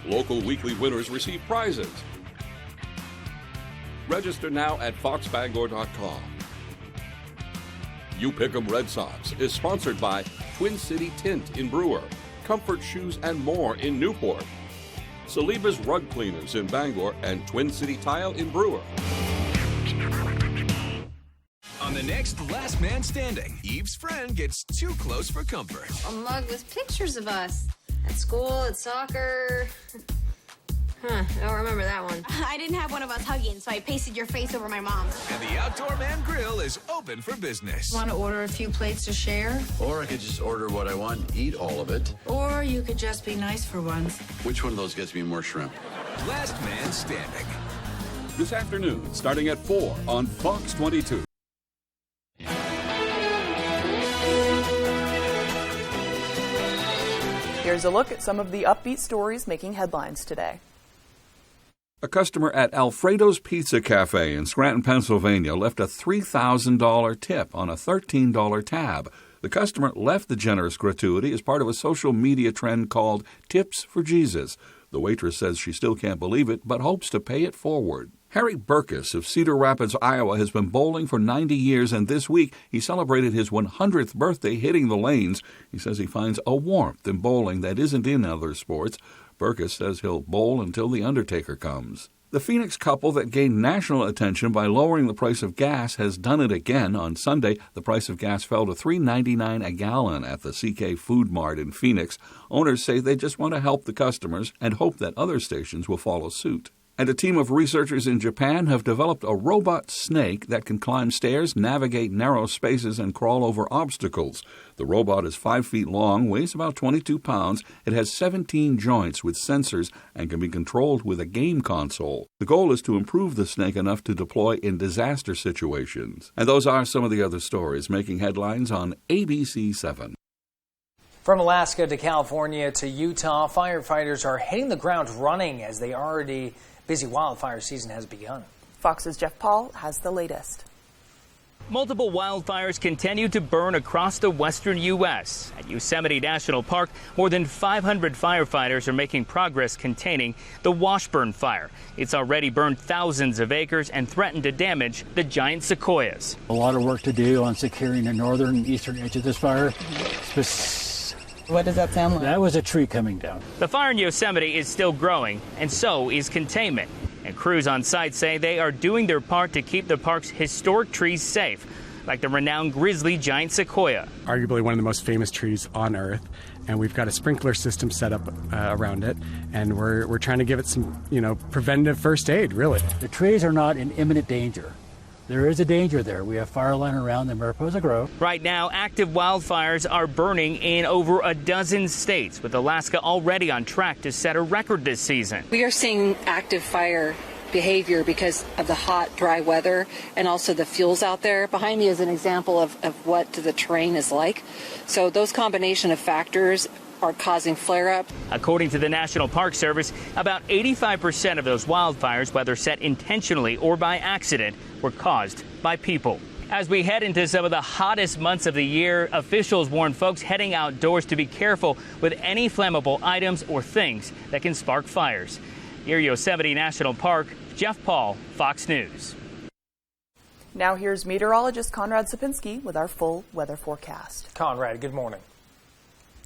Local weekly winners receive prizes. Register now at foxbangor.com. You Pick 'em Red Sox is sponsored by Twin City Tint in Brewer, Comfort Shoes and More in Newport, Saliba's Rug Cleaners in Bangor, and Twin City Tile in Brewer. On the next Last Man Standing, Eve's friend gets too close for comfort. A mug with pictures of us. At school, at soccer. I don't remember that one. I didn't have one of us hugging, so I pasted your face over my mom's. And the Outdoor Man Grill is open for business. Want to order a few plates to share? Or I could just order what I want and eat all of it. Or you could just be nice for once. Which one of those gets me more shrimp? Last Man Standing. This afternoon, starting at 4 on Fox 22. Here's a look at some of the upbeat stories making headlines today. A customer at Alfredo's Pizza Cafe in Scranton, Pennsylvania, left a $3,000 tip on a $13 tab. The customer left the generous gratuity as part of a social media trend called Tips for Jesus. The waitress says she still can't believe it, but hopes to pay it forward. Harry Burkus of Cedar Rapids, Iowa, has been bowling for 90 years, and this week he celebrated his 100th birthday hitting the lanes. He says he finds a warmth in bowling that isn't in other sports. Burkus says he'll bowl until the Undertaker comes. The Phoenix couple that gained national attention by lowering the price of gas has done it again. On Sunday, the price of gas fell to $3.99 a gallon at the CK Food Mart in Phoenix. Owners say they just want to help the customers and hope that other stations will follow suit. And a team of researchers in Japan have developed a robot snake that can climb stairs, navigate narrow spaces, and crawl over obstacles. The robot is 5 feet long, weighs about 22 pounds. It has 17 joints with sensors and can be controlled with a game console. The goal is to improve the snake enough to deploy in disaster situations. And those are some of the other stories making headlines on ABC 7. From Alaska to California to Utah, firefighters are hitting the ground running as the already busy wildfire season has begun. Fox's Jeff Paul has the latest. Multiple wildfires continue to burn across the western U.S. At Yosemite National Park, more than 500 firefighters are making progress containing the Washburn fire. It's already burned thousands of acres and threatened to damage the giant sequoias. A lot of work to do on securing the northern and eastern edge of this fire. What does that sound like? That was a tree coming down. The fire in Yosemite is still growing, and so is containment. And crews on site say they are doing their part to keep the park's historic trees safe, like the renowned grizzly giant sequoia. Arguably one of the most famous trees on Earth, and we've got a sprinkler system set up around it, and we're trying to give it some, preventative first aid, really. The trees are not in imminent danger. There is a danger there. We have fire line around the Mariposa Grove. Right now, active wildfires are burning in over a dozen states, with Alaska already on track to set a record this season. We are seeing active fire behavior because of the hot, dry weather and also the fuels out there. Behind me is an example of what the terrain is like. So those combination of factors are causing flare-up. According to the National Park Service, about 85% of those wildfires, whether set intentionally or by accident, were caused by people. As we head into some of the hottest months of the year, officials warn folks heading outdoors to be careful with any flammable items or things that can spark fires. Near Yosemite National Park, Jeff Paul, Fox News. Now here's meteorologist Conrad Sapinski with our full weather forecast. Conrad, good morning.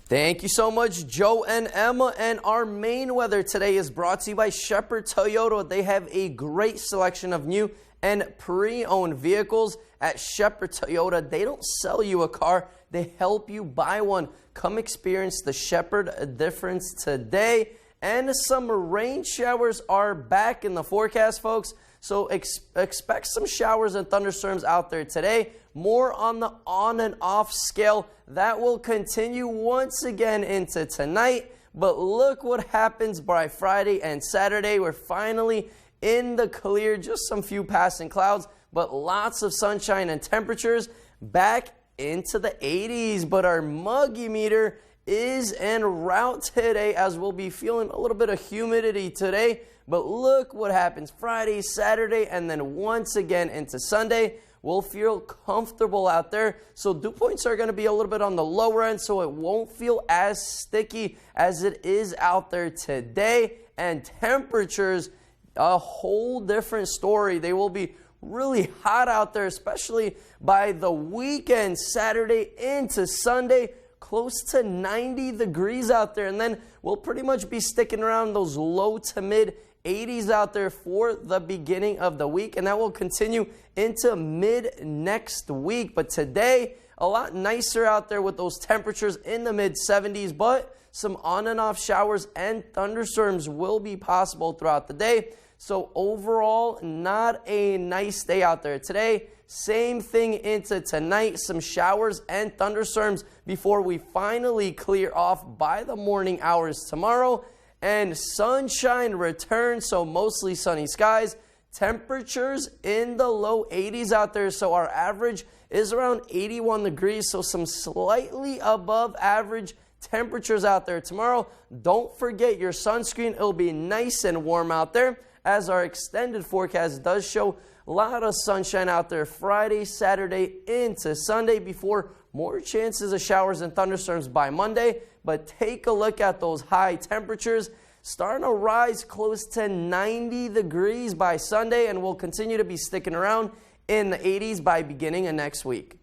Thank you so much, Joe and Emma. And our main weather today is brought to you by Shepherd Toyota. They have a great selection of new and pre-owned vehicles at Shepherd Toyota. They don't sell you a car, they help you buy one. Come experience the Shepherd difference today. And some rain showers are back in the forecast, folks. So expect some showers and thunderstorms out there today. More on the on and off scale. That will continue once again into tonight. But look what happens by Friday and Saturday. We're finally in the clear. Just some few passing clouds, but lots of sunshine and temperatures back into the 80s. But our muggy meter is en route today, as we'll be feeling a little bit of humidity today. But look what happens Friday, Saturday, and then once again into Sunday. We'll feel comfortable out there. So dew points are going to be a little bit on the lower end, so it won't feel as sticky as it is out there today. And temperatures, a whole different story. They will be really hot out there, especially by the weekend, Saturday into Sunday. Close to 90 degrees out there. And then we'll pretty much be sticking around those low to mid 80s out there for the beginning of the week, and that will continue into mid next week. But today, a lot nicer out there with those temperatures in the mid 70s, but some on and off showers and thunderstorms will be possible throughout the day. So overall, not a nice day out there today. Same thing into tonight, some showers and thunderstorms before we finally clear off by the morning hours tomorrow. And sunshine returns, so mostly sunny skies. Temperatures in the low 80s out there, so our average is around 81 degrees, so some slightly above average temperatures out there tomorrow. Don't forget your sunscreen. It'll be nice and warm out there, as our extended forecast does show a lot of sunshine out there Friday, Saturday into Sunday before more chances of showers and thunderstorms by Monday. But take a look at those high temperatures starting to rise close to 90 degrees by Sunday, and we'll continue to be sticking around in the 80s by beginning of next week.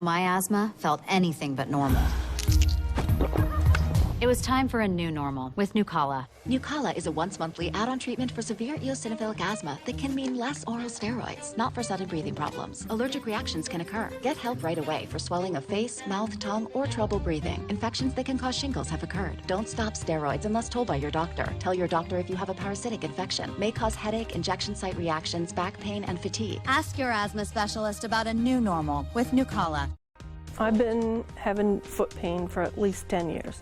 My asthma felt anything but normal. It was time for a new normal with Nucala. Nucala is a once-monthly add-on treatment for severe eosinophilic asthma that can mean less oral steroids, not for sudden breathing problems. Allergic reactions can occur. Get help right away for swelling of face, mouth, tongue, or trouble breathing. Infections that can cause shingles have occurred. Don't stop steroids unless told by your doctor. Tell your doctor if you have a parasitic infection. May cause headache, injection site reactions, back pain, and fatigue. Ask your asthma specialist about a new normal with Nucala. I've been having foot pain for at least 10 years.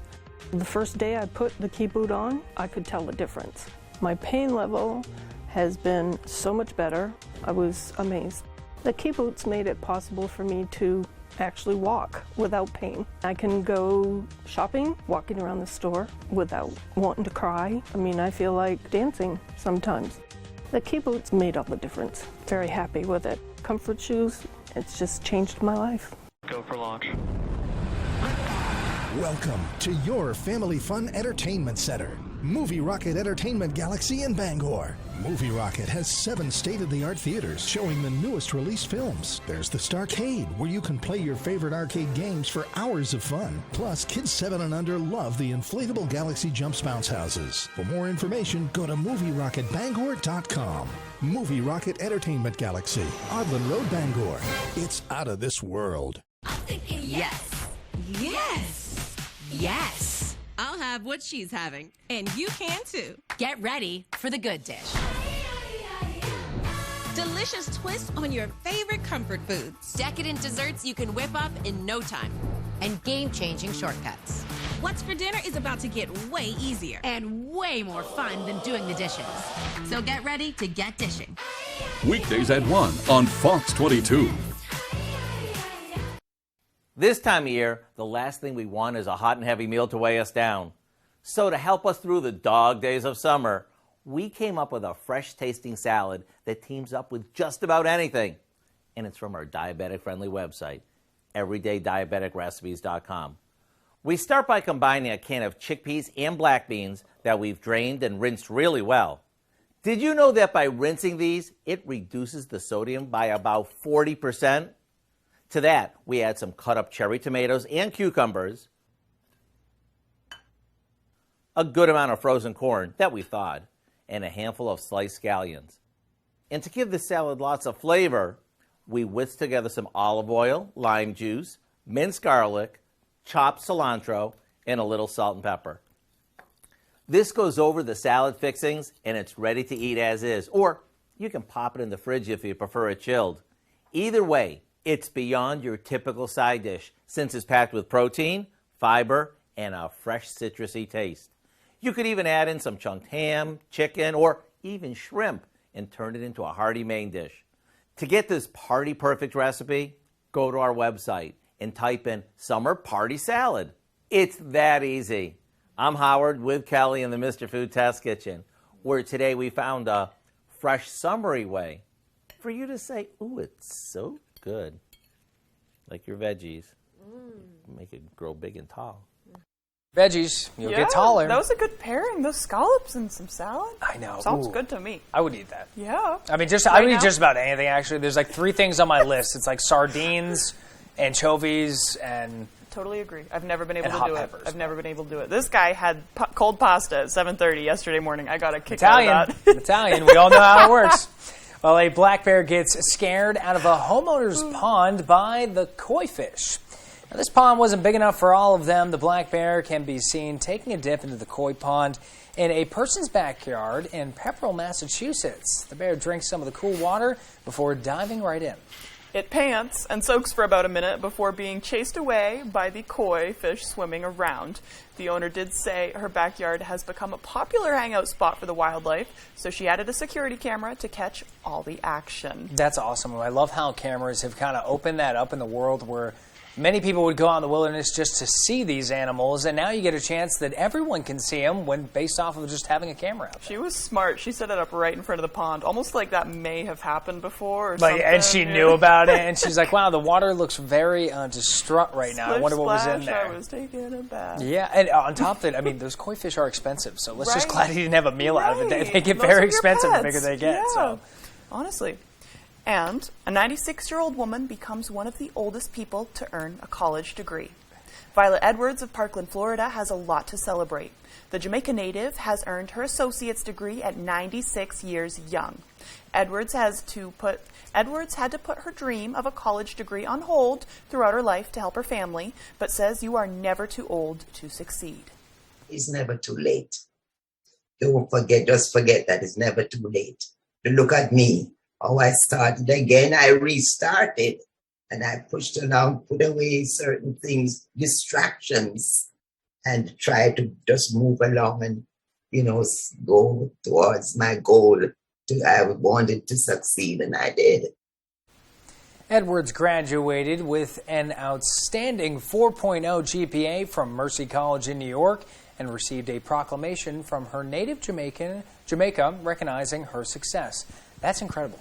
The first day I put the key boot on, I could tell the difference. My pain level has been so much better. I was amazed. The key boots made it possible for me to actually walk without pain. I can go shopping, walking around the store without wanting to cry. I mean, I feel like dancing sometimes. The key boots made all the difference. Very happy with it. Comfort shoes, it's just changed my life. Go for launch. Welcome to your family fun entertainment center, Movie Rocket Entertainment Galaxy in Bangor. Movie Rocket has 7 state-of-the-art theaters showing the newest release films. There's the Starcade, where you can play your favorite arcade games for hours of fun. Plus, kids 7 and under love the inflatable Galaxy Jumps bounce houses. For more information, go to MovieRocketBangor.com. Movie Rocket Entertainment Galaxy, Odland Road, Bangor. It's out of this world. Yes. Yes. Yes. I'll have what she's having. And you can too. Get ready for the good dish. Delicious twist on your favorite comfort foods. Decadent desserts you can whip up in no time. And game-changing shortcuts. What's for dinner is about to get way easier. And way more fun than doing the dishes. So get ready to get dishing. Weekdays at 1 on Fox 22. This time of year, the last thing we want is a hot and heavy meal to weigh us down. So to help us through the dog days of summer, we came up with a fresh-tasting salad that teams up with just about anything. And it's from our diabetic-friendly website, everydaydiabeticrecipes.com. We start by combining a can of chickpeas and black beans that we've drained and rinsed really well. Did you know that by rinsing these, it reduces the sodium by about 40%? To that, we add some cut-up cherry tomatoes and cucumbers, a good amount of frozen corn that we thawed, and a handful of sliced scallions. And to give the salad lots of flavor, we whisk together some olive oil, lime juice, minced garlic, chopped cilantro, and a little salt and pepper. This goes over the salad fixings, and it's ready to eat as is, or you can pop it in the fridge if you prefer it chilled. Either way, it's beyond your typical side dish since it's packed with protein, fiber, and a fresh citrusy taste. You could even add in some chunked ham, chicken, or even shrimp and turn it into a hearty main dish. To get this party-perfect recipe, go to our website and type in Summer Party Salad. It's that easy. I'm Howard with Kelly in the Mr. Food Test Kitchen, where today we found a fresh, summery way for you to say, ooh, it's so good. Like your veggies. Make it grow big and tall. Veggies, you'll get taller. That was a good pairing. Those scallops and some salad. I know. Sounds Ooh. good to me. I would eat that. Yeah. I mean, I would eat just about anything, actually. There's like 3 things on my list. It's like sardines, anchovies, and... Totally agree. I've never been able to hot do peppers. it. I've never been able to do it. This guy had cold pasta at 7:30 yesterday morning. I got a kick out of that. Italian. We all know how it works. Well, a black bear gets scared out of a homeowner's pond by the koi fish. Now, this pond wasn't big enough for all of them. The black bear can be seen taking a dip into the koi pond in a person's backyard in Pepperell, Massachusetts. The bear drinks some of the cool water before diving right in. It pants and soaks for about a minute before being chased away by the koi fish swimming around. The owner did say her backyard has become a popular hangout spot for the wildlife, so she added a security camera to catch all the action. That's awesome. I love how cameras have kind of opened that up in the world where many people would go out in the wilderness just to see these animals, and now you get a chance that everyone can see them when based off of just having a camera out there. She was smart. She set it up right in front of the pond, almost like that may have happened before or something. And she knew about it, and she's like, wow, the water looks very distraught right now. I wonder what was in there. I was taking a bath. Yeah, and on top of it, I mean, those koi fish are expensive, so let's just glad he didn't have a meal out of it. They get Those very are your expensive the pets. bigger they get. Yeah. So. Honestly. And a 96-year-old woman becomes one of the oldest people to earn a college degree. Violet Edwards of Parkland, Florida has a lot to celebrate. The Jamaica native has earned her associate's degree at 96 years young. Edwards had to put her dream of a college degree on hold throughout her life to help her family, but says you are never too old to succeed. It's never too late. Just forget that it's never too late. To look at me. Oh, I started again, I restarted, and I pushed along, put away certain things, distractions, and try to just move along and, go towards my goal. I wanted to succeed, and I did. Edwards graduated with an outstanding 4.0 GPA from Mercy College in New York and received a proclamation from her native Jamaica recognizing her success. That's incredible.